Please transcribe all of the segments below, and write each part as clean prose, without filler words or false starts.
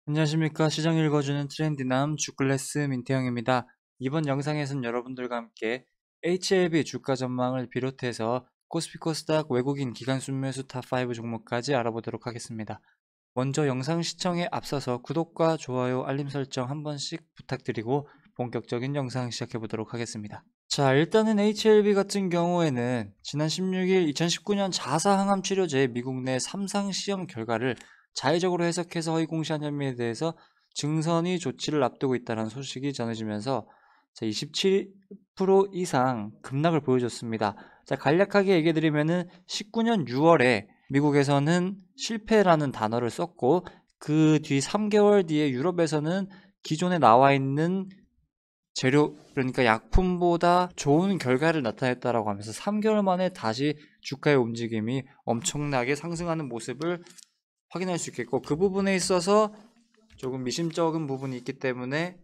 안녕하십니까. 시장 읽어주는 트렌디남 주클래스 민태형입니다. 이번 영상에서는 여러분들과 함께 HLB 주가 전망을 비롯해서 코스피 코스닥 외국인 기관 순매수 탑5 종목까지 알아보도록 하겠습니다. 먼저 영상 시청에 앞서서 구독과 좋아요, 알림 설정 한 번씩 부탁드리고 본격적인 영상 시작해 보도록 하겠습니다. 자, 일단은 HLB 같은 경우에는 지난 16일 2019년 자사 항암 치료제 미국 내 3상 시험 결과를 자의적으로 해석해서 허위 공시한 혐의에 대해서 증선이 조치를 앞두고 있다는 소식이 전해지면서 27% 이상 급락을 보여줬습니다. 자, 간략하게 얘기해드리면은 19년 6월에 미국에서는 실패라는 단어를 썼고 그 뒤 3개월 뒤에 유럽에서는 기존에 나와 있는 재료, 그러니까 약품보다 좋은 결과를 나타냈다라고 하면서 3개월 만에 다시 주가의 움직임이 엄청나게 상승하는 모습을 확인할 수 있겠고, 그 부분에 있어서 조금 미심쩍은 부분이 있기 때문에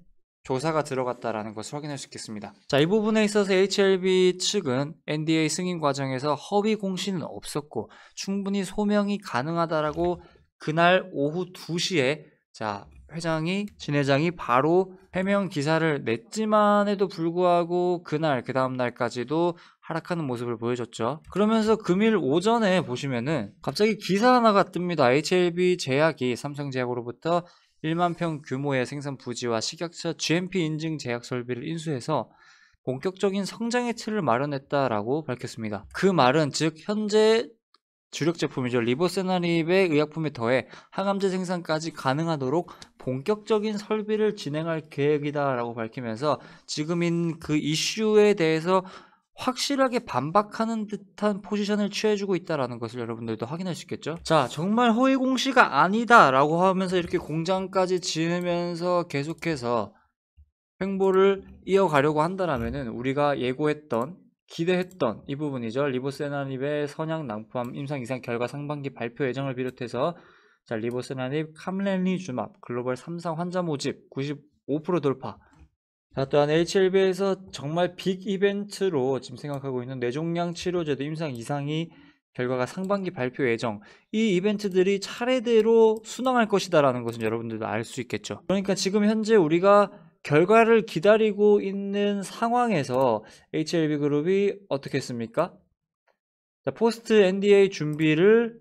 조사가 들어갔다라는 것을 확인할 수 있겠습니다. 자, 이 부분에 있어서 HLB 측은 NDA 승인 과정에서 허위 공시는 없었고 충분히 소명이 가능하다라고 그날 오후 2시에 진 회장이 바로 해명 기사를 냈지만에도 불구하고 그날 그 다음 날까지도 하락하는 모습을 보여줬죠. 그러면서 금일 오전에 보시면은 갑자기 기사 하나가 뜹니다. HLB 제약이 삼성제약으로부터 1만 평 규모의 생산 부지와 식약처 GMP 인증 제약 설비를 인수해서 본격적인 성장의 틀을 마련했다라고 밝혔습니다. 그 말은 즉 현재 주력 제품이죠. 리보세나립의 의약품에 더해 항암제 생산까지 가능하도록 본격적인 설비를 진행할 계획이다라고 밝히면서 지금인 그 이슈에 대해서 확실하게 반박하는 듯한 포지션을 취해주고 있다는 것을 여러분들도 확인할 수 있겠죠. 자, 정말 허위 공시가 아니다라고 하면서 이렇게 공장까지 지으면서 계속해서 횡보를 이어가려고 한다라면은 우리가 예고했던 기대했던 이 부분이죠. 리보세나립의 선약 낭포암 임상 이상 결과 상반기 발표 예정을 비롯해서 리보세나립 캄렌리주맙 글로벌 3상 환자 모집 95% 돌파. 자, 또한 HLB에서 정말 빅 이벤트로 지금 생각하고 있는 뇌종양 치료제도 임상 이상이 결과가 상반기 발표 예정. 이 이벤트들이 차례대로 순항할 것이다라는 것은 여러분들도 알 수 있겠죠. 그러니까 지금 현재 우리가 결과를 기다리고 있는 상황에서 HLB 그룹이 어떻게 했습니까? 자, 포스트 NDA 준비를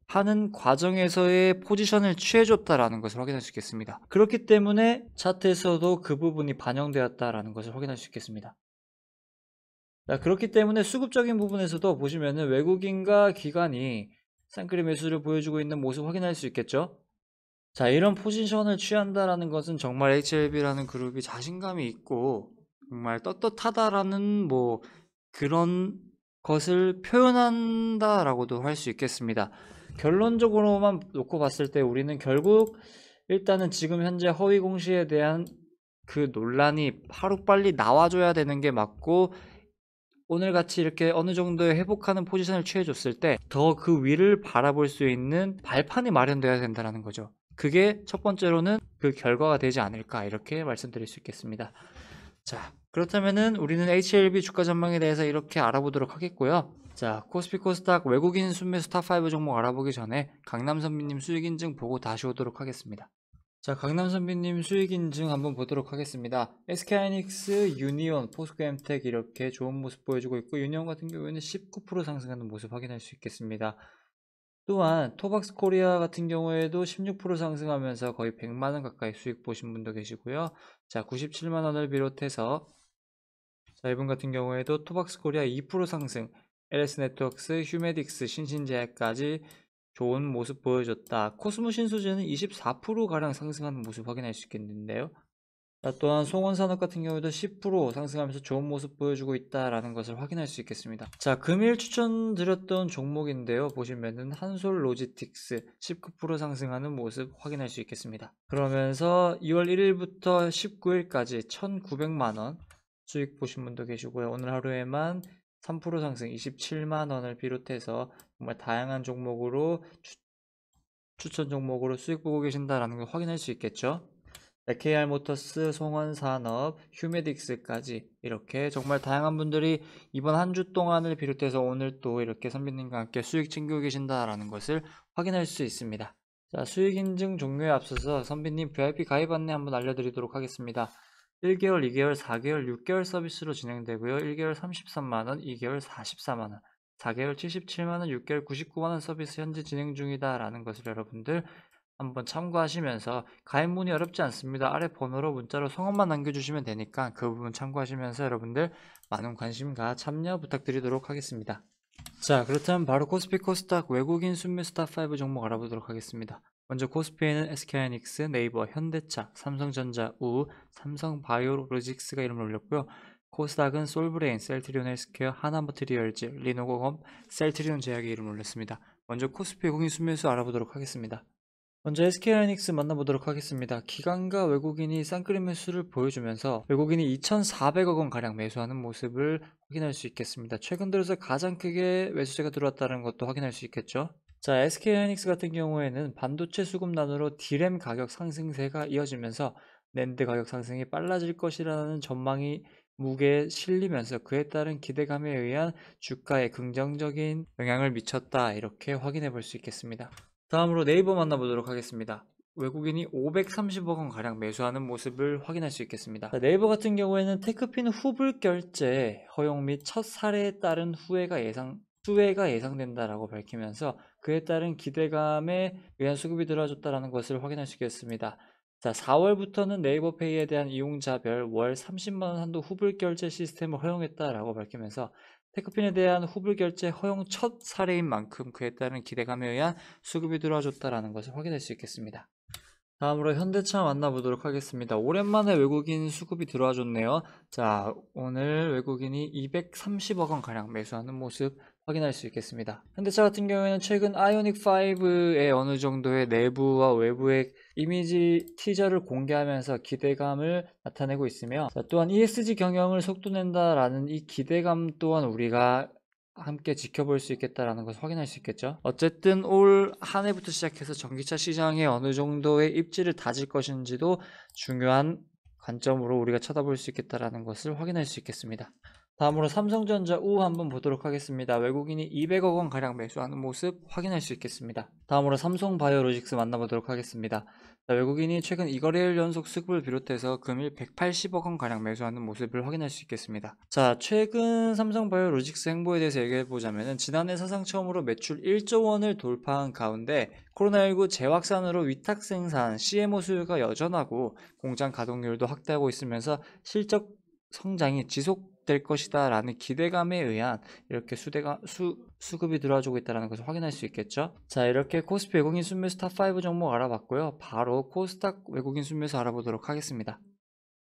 하는 과정에서의 포지션을 취해줬다라는 것을 확인할 수 있겠습니다. 그렇기 때문에 차트에서도 그 부분이 반영되었다라는 것을 확인할 수 있겠습니다. 자, 그렇기 때문에 수급적인 부분에서도 보시면은 외국인과 기관이 쌍끌이 매수를 보여주고 있는 모습 확인할 수 있겠죠. 자, 이런 포지션을 취한다라는 것은 정말 HLB라는 그룹이 자신감이 있고 정말 떳떳하다라는 그런 것을 표현한다라고도 할 수 있겠습니다. 결론적으로만 놓고 봤을 때 우리는 결국 일단은 지금 현재 허위 공시에 대한 그 논란이 하루빨리 나와줘야 되는 게 맞고, 오늘같이 이렇게 어느 정도의 회복하는 포지션을 취해줬을 때 더 그 위를 바라볼 수 있는 발판이 마련되어야 된다는 거죠. 그게 첫 번째로는 그 결과가 되지 않을까 이렇게 말씀드릴 수 있겠습니다. 자, 그렇다면은 우리는 HLB 주가 전망에 대해서 이렇게 알아보도록 하겠고요. 자, 코스피 코스닥 외국인 순매수 탑5 종목 알아보기 전에 강남 선비님 수익 인증 보고 다시 오도록 하겠습니다. 자, 강남 선비님 수익 인증 한번 보도록 하겠습니다. SK하이닉스, 유니온, 포스코엠텍 이렇게 좋은 모습 보여주고 있고, 유니온 같은 경우에는 19% 상승하는 모습 확인할 수 있겠습니다. 또한 토박스 코리아 같은 경우에도 16% 상승하면서 거의 100만원 가까이 수익 보신 분도 계시고요. 자, 97만원을 비롯해서 이분 같은 경우에도 토박스 코리아 2% 상승, LS네트워크스, 휴메딕스, 신신제약까지 좋은 모습 보여줬다. 코스모 신소재는 24%가량 상승하는 모습 확인할 수 있겠는데요. 자, 또한 송원산업 같은 경우에도 10% 상승하면서 좋은 모습 보여주고 있다라는 것을 확인할 수 있겠습니다. 자, 금일 추천드렸던 종목인데요. 보시면은 한솔 로지틱스 19% 상승하는 모습 확인할 수 있겠습니다. 그러면서 2월 1일부터 19일까지 1,900만원 수익 보신 분도 계시고요. 오늘 하루에만 3% 상승 27만원을 비롯해서 정말 다양한 종목으로 추천 종목으로 수익 보고 계신다라는 걸 확인할 수 있겠죠. KR모터스, 송원산업, 휴메딕스까지 이렇게 정말 다양한 분들이 이번 한 주 동안을 비롯해서 오늘 또 이렇게 선배님과 함께 수익 챙기고 계신다라는 것을 확인할 수 있습니다. 자, 수익 인증 종료에 앞서서 선비님 VIP 가입 안내 한번 알려드리도록 하겠습니다. 1개월, 2개월, 4개월, 6개월 서비스로 진행되고요. 1개월 33만원, 2개월 44만원, 4개월 77만원, 6개월 99만원 서비스 현재 진행 중이다 라는 것을 여러분들 한번 참고하시면서, 가입 문의 어렵지 않습니다. 아래 번호로 문자로 성함만 남겨주시면 되니까 그 부분 참고하시면서 여러분들 많은 관심과 참여 부탁드리도록 하겠습니다. 자, 그렇다면 바로 코스피 코스닥 외국인 순매수 탑5 종목 알아보도록 하겠습니다. 먼저 코스피에는 SK하이닉스, 네이버, 현대차, 삼성전자, 우, 삼성바이오로직스가 이름을 올렸고요. 코스닥은 솔브레인, 셀트리온 헬스케어, 하나머트리얼즈, 리노공업, 셀트리온 제약이 이름을 올렸습니다. 먼저 코스피 외국인 순매수 알아보도록 하겠습니다. 먼저 SK하이닉스 만나보도록 하겠습니다. 기관과 외국인이 쌍끌이 매수를 보여주면서 외국인이 2,400억 원 가량 매수하는 모습을 확인할 수 있겠습니다. 최근 들어서 가장 크게 매수세가 들어왔다는 것도 확인할 수 있겠죠. 자, SK하이닉스 같은 경우에는 반도체 수급난으로 D램 가격 상승세가 이어지면서 낸드 가격 상승이 빨라질 것이라는 전망이 무게에 실리면서 그에 따른 기대감에 의한 주가에 긍정적인 영향을 미쳤다, 이렇게 확인해 볼 수 있겠습니다. 다음으로 네이버 만나보도록 하겠습니다. 외국인이 530억 원 가량 매수하는 모습을 확인할 수 있겠습니다. 자, 네이버 같은 경우에는 테크핀 후불 결제 허용 및 첫 사례에 따른 수혜가 예상된다라고 밝히면서 그에 따른 기대감에 의한 수급이 들어와줬다는 것을 확인할 수 있겠습니다. 자, 4월부터는 네이버페이에 대한 이용자별 월 30만 원 한도 후불 결제 시스템을 허용했다라고 밝히면서 테크핀에 대한 후불 결제 허용 첫 사례인 만큼 그에 따른 기대감에 의한 수급이 들어와줬다라는 것을 확인할 수 있겠습니다. 다음으로 현대차 만나보도록 하겠습니다. 오랜만에 외국인 수급이 들어와줬네요. 자, 오늘 외국인이 230억 원 가량 매수하는 모습 확인할 수 있겠습니다. 현대차 같은 경우에는 최근 아이오닉5의 어느 정도의 내부와 외부의 이미지 티저를 공개하면서 기대감을 나타내고 있으며, 자, 또한 ESG 경영을 속도낸다라는 이 기대감 또한 우리가 함께 지켜볼 수 있겠다라는 것을 확인할 수 있겠죠. 어쨌든 올 한 해부터 시작해서 전기차 시장에 어느 정도의 입지를 다질 것인지도 중요한 관점으로 우리가 쳐다볼 수 있겠다라는 것을 확인할 수 있겠습니다. 다음으로 삼성전자 우 한번 보도록 하겠습니다. 외국인이 200억 원 가량 매수하는 모습 확인할 수 있겠습니다. 다음으로 삼성바이오로직스 만나보도록 하겠습니다. 자, 외국인이 최근 2거래일 연속 수급을 비롯해서 금일 180억 원 가량 매수하는 모습을 확인할 수 있겠습니다. 자, 최근 삼성바이오로직스 행보에 대해서 얘기해보자면 지난해 사상 처음으로 매출 1조 원을 돌파한 가운데 코로나19 재확산으로 위탁 생산, CMO 수요가 여전하고 공장 가동률도 확대하고 있으면서 실적 성장이 지속될 것이다 라는 기대감에 의한 이렇게 수급이 들어와주고 있다는 것을 확인할 수 있겠죠. 자, 이렇게 코스피 외국인 순매수 탑5 종목 알아봤고요. 바로 코스닥 외국인 순매수 알아보도록 하겠습니다.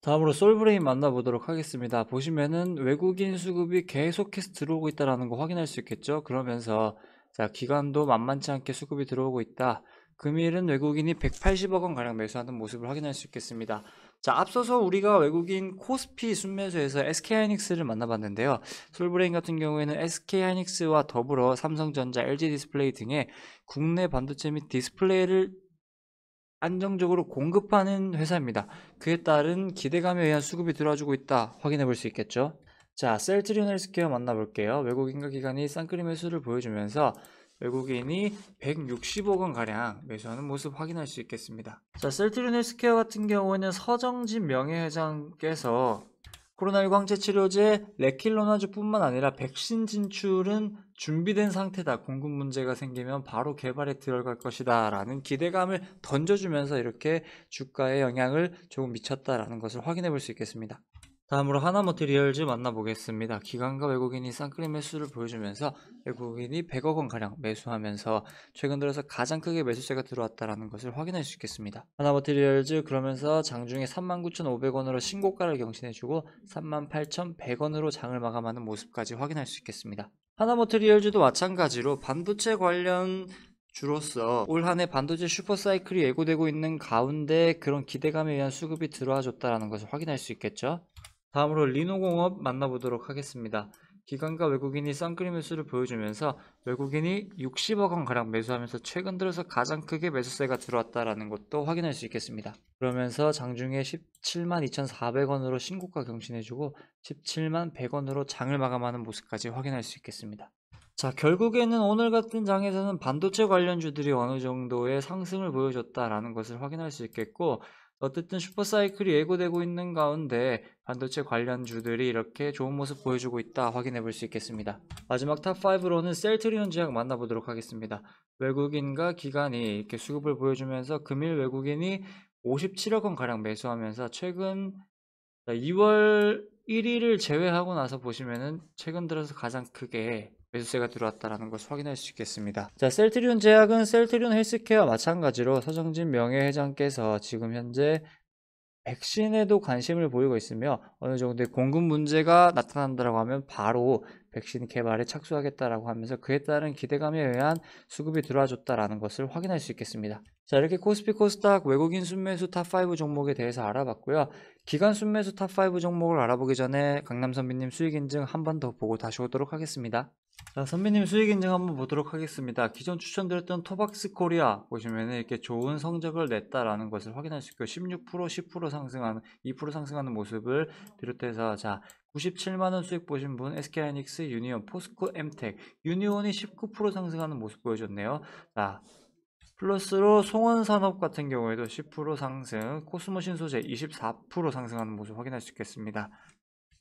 다음으로 솔브레인 만나보도록 하겠습니다. 보시면은 외국인 수급이 계속해서 들어오고 있다는 거 확인할 수 있겠죠. 그러면서 자, 기관도 만만치 않게 수급이 들어오고 있다. 금일은 외국인이 180억 원 가량 매수하는 모습을 확인할 수 있겠습니다. 자, 앞서서 우리가 외국인 코스피 순매수에서 SK하이닉스를 만나봤는데요. 솔브레인 같은 경우에는 SK하이닉스와 더불어 삼성전자, LG디스플레이 등의 국내 반도체 및 디스플레이를 안정적으로 공급하는 회사입니다. 그에 따른 기대감에 의한 수급이 들어와주고 있다, 확인해 볼 수 있겠죠. 자, 셀트리온 헬스케어 만나볼게요. 외국인과 기관이 쌍끌이 매수를 보여주면서 외국인이 160억 원 가량 매수하는 모습 확인할 수 있겠습니다. 자, 셀트리온 헬스케어 같은 경우에는 서정진 명예회장께서 코로나19 항체 치료제 레킬로나주뿐만 아니라 백신 진출은 준비된 상태다. 공급 문제가 생기면 바로 개발에 들어갈 것이다 라는 기대감을 던져주면서 이렇게 주가에 영향을 조금 미쳤다라는 것을 확인해 볼 수 있겠습니다. 다음으로 하나머트리얼즈 만나보겠습니다. 기관과 외국인이 쌍끌이 매수를 보여주면서 외국인이 100억 원 가량 매수하면서 최근 들어서 가장 크게 매수세가 들어왔다는 것을 확인할 수 있겠습니다. 하나머트리얼즈 그러면서 장중에 39,500원으로 신고가를 경신해주고 38,100원으로 장을 마감하는 모습까지 확인할 수 있겠습니다. 하나머트리얼즈도 마찬가지로 반도체 관련 주로서 올 한 해 반도체 슈퍼사이클이 예고되고 있는 가운데 그런 기대감에 의한 수급이 들어와줬다는 것을 확인할 수 있겠죠. 다음으로 리노공업 만나보도록 하겠습니다. 기관과 외국인이 쌍끌이 매수를 보여주면서 외국인이 60억 원 가량 매수하면서 최근 들어서 가장 크게 매수세가 들어왔다는 것도 확인할 수 있겠습니다. 그러면서 장중에 17만 2,400원으로 신고가 경신해주고 17만 100원으로 장을 마감하는 모습까지 확인할 수 있겠습니다. 자, 결국에는 오늘 같은 장에서는 반도체 관련주들이 어느 정도의 상승을 보여줬다라는 것을 확인할 수 있겠고, 어쨌든 슈퍼사이클이 예고되고 있는 가운데 반도체 관련주들이 이렇게 좋은 모습 보여주고 있다 확인해 볼 수 있겠습니다. 마지막 탑5로는 셀트리온 제약 만나보도록 하겠습니다. 외국인과 기관이 이렇게 수급을 보여주면서 금일 외국인이 57억 원 가량 매수하면서 최근 2월 1일을 제외하고 나서 보시면은 최근 들어서 가장 크게 매수세가 들어왔다라는 것을 확인할 수 있겠습니다. 자, 셀트리온 제약은 셀트리온 헬스케어와 마찬가지로 서정진 명예회장께서 지금 현재 백신에도 관심을 보이고 있으며 어느 정도의 공급 문제가 나타난다고 하면 바로 백신 개발에 착수하겠다라고 하면서 그에 따른 기대감에 의한 수급이 들어와줬다라는 것을 확인할 수 있겠습니다. 자, 이렇게 코스피 코스닥 외국인 순매수 탑5 종목에 대해서 알아봤고요. 기관 순매수 탑5 종목을 알아보기 전에 강남 선배님 수익 인증 한 번 더 보고 다시 오도록 하겠습니다. 자, 선배님 수익 인증 한번 보도록 하겠습니다. 기존 추천드렸던 토박스 코리아 보시면 이렇게 좋은 성적을 냈다라는 것을 확인할 수 있고 16%, 10% 상승하는 2% 상승하는 모습을 비롯해서 자 97만원 수익 보신 분 SK하이닉스, 유니온, 포스코, 엠텍, 유니온이 19% 상승하는 모습 보여줬네요. 자 플러스로 송원산업 같은 경우에도 10% 상승, 코스모 신소재 24% 상승하는 모습 확인할 수 있겠습니다.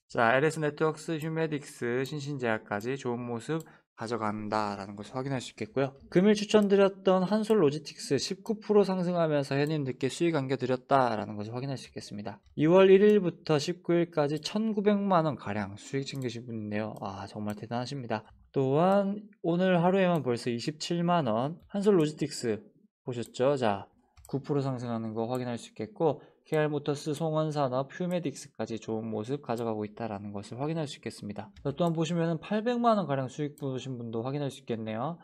자, LS네트워크스, 휴메딕스, 신신제약까지 좋은 모습 가져간다라는 것을 확인할 수 있겠고요. 금일 추천드렸던 한솔로지틱스 19% 상승하면서 현인들께 수익 안겨드렸다라는 것을 확인할 수 있겠습니다. 2월 1일부터 19일까지 1,900만원 가량 수익 챙기신 분인데요. 아, 정말 대단하십니다. 또한 오늘 하루에만 벌써 27만원 한솔로지틱스 보셨죠? 자, 9% 상승하는 거 확인할 수 있겠고 KR모터스, 송원산업, 휴메딕스까지 좋은 모습 가져가고 있다는 것을 확인할 수 있겠습니다. 또한 보시면 800만원 가량 수익 보신 분도 확인할 수 있겠네요.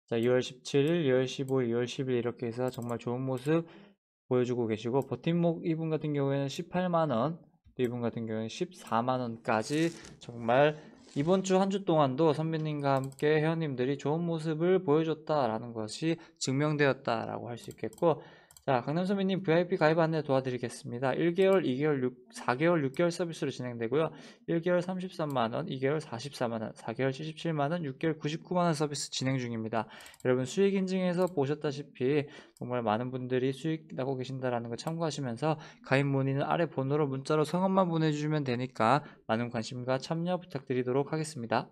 자, 2월 17일, 2월 15일, 2월 10일 이렇게 해서 정말 좋은 모습 보여주고 계시고 버팀목 이분 같은 경우에는 18만원, 이분 같은 경우에는 14만원까지 정말 이번 주 한 주 동안도 선배님과 함께 회원님들이 좋은 모습을 보여줬다라는 것이 증명되었다라고 할 수 있겠고 자, 강남 선배님 VIP 가입 안내 도와드리겠습니다. 1개월, 2개월, 4개월, 6개월 서비스로 진행되고요. 1개월 33만원, 2개월 44만원, 4개월 77만원, 6개월 99만원 서비스 진행 중입니다. 여러분 수익 인증에서 보셨다시피 정말 많은 분들이 수익 나고 계신다는 거 참고하시면서 가입 문의는 아래 번호로 문자로 성함만 보내주시면 되니까 많은 관심과 참여 부탁드리도록 하겠습니다.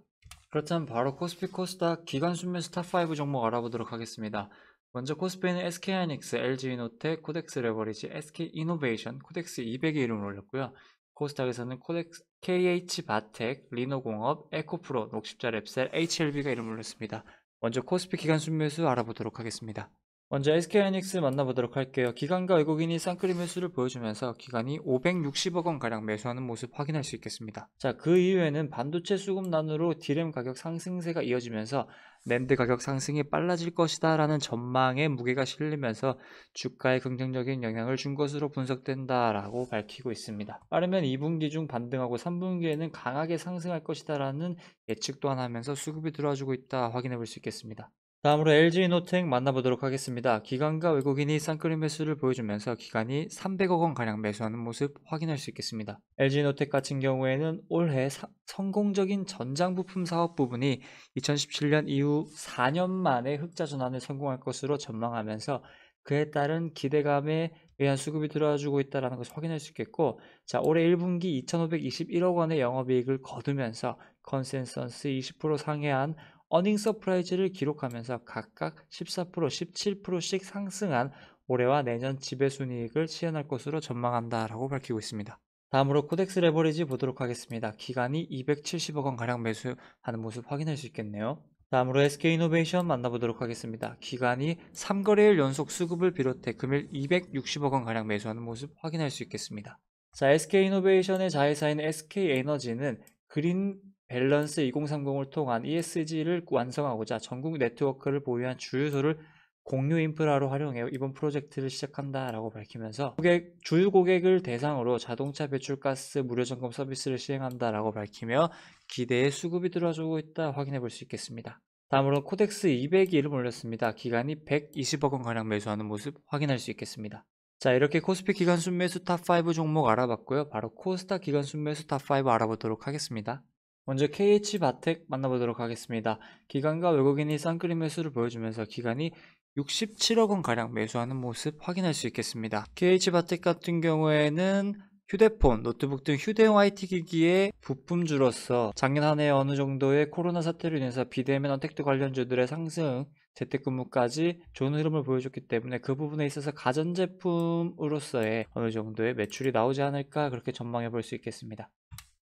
그렇다면 바로 코스피 코스닥 기관 순매수 탑5 종목 알아보도록 하겠습니다. 먼저 코스피는 SK하이닉스, LG이노텍, 코덱스 레버리지, SK이노베이션, 코덱스 200의 이름을 올렸고요. 코스닥에서는 코덱스, KH바텍, 리노공업, 에코프로, 녹십자 랩셀, HLB가 이름을 올렸습니다. 먼저 코스피 기간 순매수 알아보도록 하겠습니다. 먼저 SK하이닉스 만나보도록 할게요. 기관과 외국인이 쌍끌이 매수를 보여주면서 기관이 560억 원 가량 매수하는 모습 확인할 수 있겠습니다. 자, 그 이후에는 반도체 수급난으로 디램 가격 상승세가 이어지면서 낸드 가격 상승이 빨라질 것이다 라는 전망에 무게가 실리면서 주가에 긍정적인 영향을 준 것으로 분석된다 라고 밝히고 있습니다. 빠르면 2분기 중 반등하고 3분기에는 강하게 상승할 것이다 라는 예측 또한 하면서 수급이 들어와주고 있다 확인해 볼 수 있겠습니다. 다음으로 LG이노텍 만나보도록 하겠습니다. 기관과 외국인이 쌍끌이 매수를 보여주면서 기관이 300억 원 가량 매수하는 모습 확인할 수 있겠습니다. LG이노텍 같은 경우에는 올해 성공적인 전장 부품 사업 부분이 2017년 이후 4년 만에 흑자 전환에 성공할 것으로 전망하면서 그에 따른 기대감에 의한 수급이 들어와주고 있다는 것을 확인할 수 있겠고 자 올해 1분기 2,521억 원의 영업이익을 거두면서 컨센서스 20% 상회한 어닝 서프라이즈를 기록하면서 각각 14%, 17%씩 상승한 올해와 내년 지배순이익을 시현할 것으로 전망한다라고 밝히고 있습니다. 다음으로 코덱스 레버리지 보도록 하겠습니다. 기간이 270억 원 가량 매수하는 모습 확인할 수 있겠네요. 다음으로 SK이노베이션 만나보도록 하겠습니다. 기간이 3거래일 연속 수급을 비롯해 금일 260억 원 가량 매수하는 모습 확인할 수 있겠습니다. 자, SK이노베이션의 자회사인 SK에너지는 그린 밸런스 2030을 통한 ESG를 완성하고자 전국 네트워크를 보유한 주유소를 공유 인프라로 활용해 이번 프로젝트를 시작한다라고 밝히면서 주유 고객을 대상으로 자동차 배출가스 무료 점검 서비스를 시행한다라고 밝히며 기대에 수급이 들어주고 있다 확인해 볼 수 있겠습니다. 다음으로 코덱스 200이 이름 올렸습니다. 기간이 120억 원 가량 매수하는 모습 확인할 수 있겠습니다. 자, 이렇게 코스피 기간 순매수 탑5 종목 알아봤고요. 바로 코스닥 기간 순매수 탑5 알아보도록 하겠습니다. 먼저 KH바텍 만나보도록 하겠습니다. 기관과 외국인이 쌍끌이 매수를 보여주면서 기관이 67억 원가량 매수하는 모습 확인할 수 있겠습니다. KH바텍 같은 경우에는 휴대폰, 노트북 등 휴대용 IT 기기의 부품주로서 작년 한 해 어느 정도의 코로나 사태로 인해서 비대면 언택트 관련주들의 상승, 재택근무까지 좋은 흐름을 보여줬기 때문에 그 부분에 있어서 가전제품으로서의 어느 정도의 매출이 나오지 않을까 그렇게 전망해 볼 수 있겠습니다.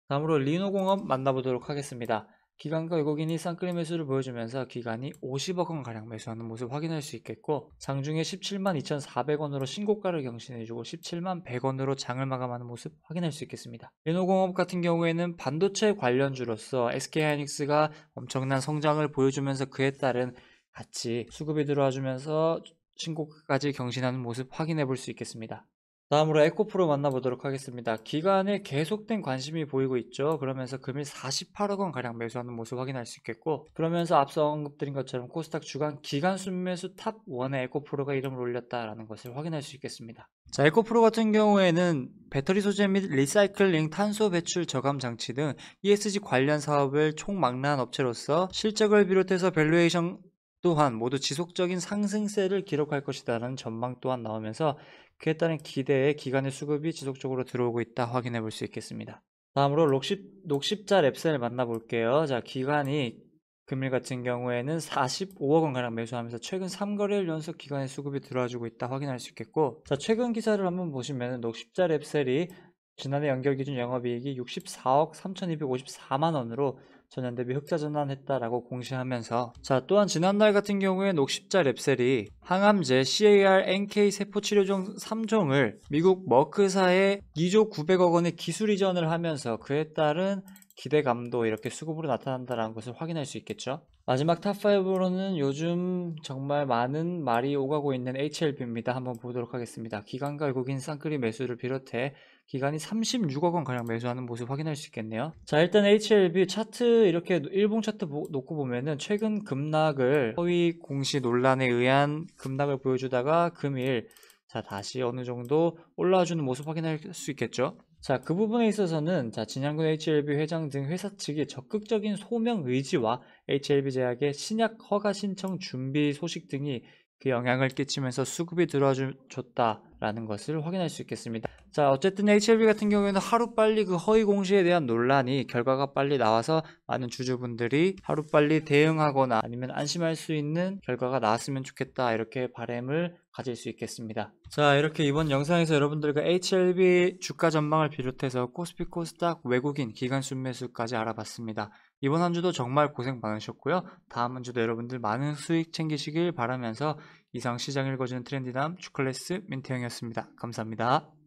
다음으로 리노공업 만나보도록 하겠습니다. 기관과 외국인이 쌍끌이 매수를 보여주면서 기관이 50억 원가량 매수하는 모습 확인할 수 있겠고 장중에 17만 2,400원으로 신고가를 경신해주고 17만 100원으로 장을 마감하는 모습 확인할 수 있겠습니다. 리노공업 같은 경우에는 반도체 관련주로서 SK하이닉스가 엄청난 성장을 보여주면서 그에 따른 같이 수급이 들어와주면서 신고가까지 경신하는 모습 확인해 볼 수 있겠습니다. 다음으로 에코프로 만나보도록 하겠습니다. 기관에 계속된 관심이 보이고 있죠. 그러면서 금일 48억 원가량 매수하는 모습 확인할 수 있겠고 그러면서 앞서 언급드린 것처럼 코스닥 주간 기간 순매수 탑 1에 에코프로가 이름을 올렸다라는 것을 확인할 수 있겠습니다. 자, 에코프로 같은 경우에는 배터리 소재 및 리사이클링, 탄소 배출 저감 장치 등 ESG 관련 사업을 총망라한 업체로서 실적을 비롯해서 밸류에이션 또한 모두 지속적인 상승세를 기록할 것이다라는 전망 또한 나오면서 그에 따른 기대에 기관의 수급이 지속적으로 들어오고 있다 확인해 볼 수 있겠습니다. 다음으로 녹십자 랩셀 만나볼게요. 자, 기관이 금일 같은 경우에는 45억 원가량 매수하면서 최근 3거래일 연속 기관의 수급이 들어와주고 있다 확인할 수 있겠고 자, 최근 기사를 한번 보시면 녹십자 랩셀이 지난해 연결 기준 영업이익이 64억 3,254만 원으로 전년 대비 흑자 전환했다라고 공시하면서 자, 또한 지난달 같은 경우에 녹십자 랩셀이 항암제 CAR NK 세포 치료종 3종을 미국 머크사에 2조 900억 원의 기술 이전을 하면서 그에 따른 기대감도 이렇게 수급으로 나타난다는 것을 확인할 수 있겠죠. 마지막 탑5로는 요즘 정말 많은 말이 오가고 있는 HLB입니다. 한번 보도록 하겠습니다. 기관과 외국인 쌍끌이 매수를 비롯해 기관이 36억 원가량 매수하는 모습 확인할 수 있겠네요. 자, 일단 HLB 차트 이렇게 일봉 차트 놓고 보면은 최근 급락을 허위 공시 논란에 의한 급락을 보여주다가 금일 자, 다시 어느 정도 올라와주는 모습 확인할 수 있겠죠. 자, 그 부분에 있어서는 자, 진양군 HLB 회장 등 회사 측의 적극적인 소명 의지와 HLB 제약의 신약 허가 신청 준비 소식 등이 그 영향을 끼치면서 수급이 들어와 줬다라는 것을 확인할 수 있겠습니다. 자, 어쨌든 HLB 같은 경우에는 하루빨리 그 허위 공시에 대한 논란이 결과가 빨리 나와서 많은 주주분들이 하루빨리 대응하거나 아니면 안심할 수 있는 결과가 나왔으면 좋겠다 이렇게 바람을 가질 수 있겠습니다. 자, 이렇게 이번 영상에서 여러분들과 HLB 주가 전망을 비롯해서 코스피 코스닥 외국인 기관 순매수까지 알아봤습니다. 이번 한 주도 정말 고생 많으셨고요. 다음 한 주도 여러분들 많은 수익 챙기시길 바라면서 이상 시장 읽어주는 트렌디남 주클래스 민태형이었습니다. 감사합니다.